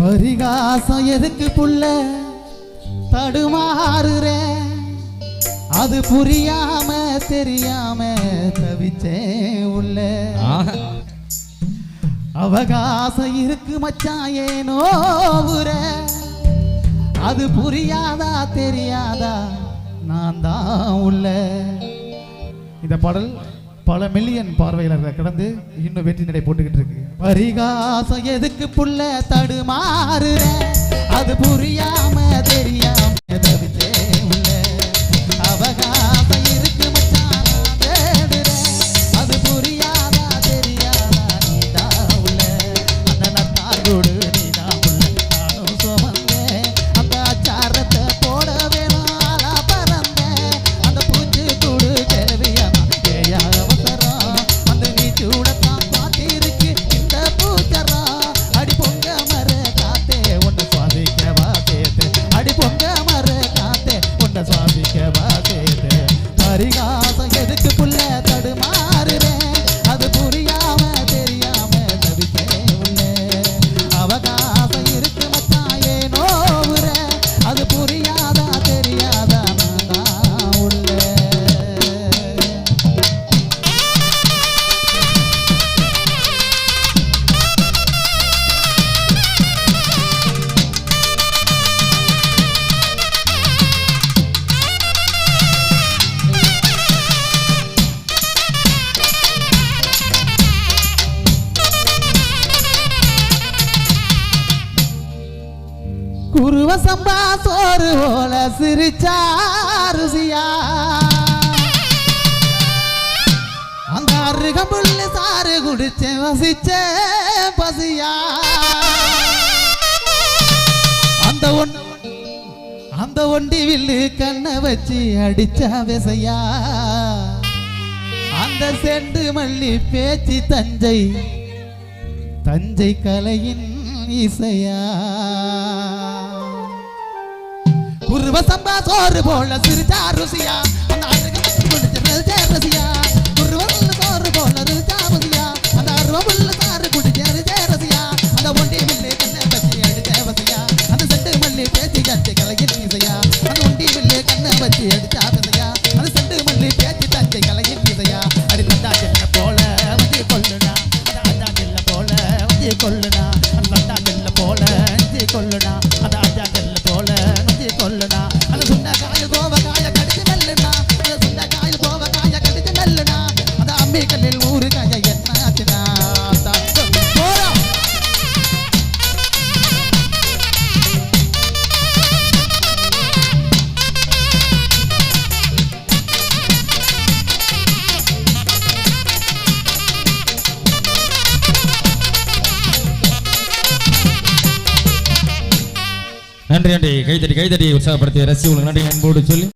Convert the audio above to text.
பரிகாசம் எதுக்கு புள்ள தடுமாறுற அது புரியாம தெரியாம தவிச்சேன் உள்ள அவகாசம் இருக்கு மச்சான் ஏனோ அது புரியாதா தெரியாதா நான் தான் உள்ள. இந்த பாடல் பல மில்லியன் பார்வையாளர்களை கடந்து இன்னும் வெற்றி நடை போட்டுக்கிட்டு இருக்கு. பரிகாசம் எதுக்கு புள்ள தடுமாறுற அது புரியாம தெரியாம தவிச்சே உள்ள அவகாசம் இருக்கு மச்சான் அது புரியாதா தெரியாதா நீதான் உள்ள அந்த நத்தாரோடு நீதான் உள்ள நானும் சுமந்தேன் அந்த அச்சாரத்தை போட வேணும் ஆளா பறந்தேன் அந்த பூச்சி கூடு கேள்வியா அவசரம் அந்த நீ சூடத்தான் பாத்திருக்கு இந்த பூச்சரா அடி பொங்க மர காத்தே உன்னை சுவாசிக்கவா சேர்த்து அடி பொங்க மர காத்தே உன்னை சுவாசிக்கவா சேர்த்து பரிகாசம் எதுக்கு புள்ள தடுமாறுறேன் அது புரியாம தெரியாம தவிச்சேன் உள்ள அவகாசம் இருக்கு மச்சான் ஏனோ அது புரியாதா தெரியாதா நான் உள்ள. குருவ சம்பா சோறு போல சிரிச்சா ருசியா அந்த அருகம்புல்லு சாறு குடிச்சேன் வசிச்சேன் பசியா அந்த ஒண்டி வில்லு கண்ணை வச்சு அடிச்சா விசையா அந்த செண்டு மல்லி பேச்சு தஞ்சை கலையின் இசையா குருவ சம்பா சோறு போல சிரிச்சா ருசியா அந்த ரசியா குருவ சோறு போல ருசிச்சா ருசியா அந்த அருவமுள்ள சாறு குடிச்ச ரசியா அந்த ஒண்டி மில்லு கண்ணை வச்சு அடிச்ச வசியா அந்த செண்டு மல்லி பேச்சு தஞ்சை கலையின் இசையா அந்த ஒண்டி மில்லு கண்ணை வச்சு அடிச்சா வசியா அந்த செண்டு மல்லி பேச்சு தஞ்சை கலையின் இசையா அடி தண்டா செல்ல போல வந்து கொல்லுனா அந்த செல்ல போல வந்து கொல்லுனா கொல்லுனா அது ஆஜா கல்ல போல நஞ்சி கொல்லுனா அது சுண்ட காயில் கோவ காய கடிச்சு மெல்லுனா அது சுண்ட காயில் கோவ காய கடிச்சு மெல்லுனா அது அம்மி கல்லில் ஊரு காய என்னாச்சுனா நன்றி நன்றி கைதட்டி உற்சாகப்படுத்திய ரசி உங்களுக்கு நன்றி அன்போடு சொல்லி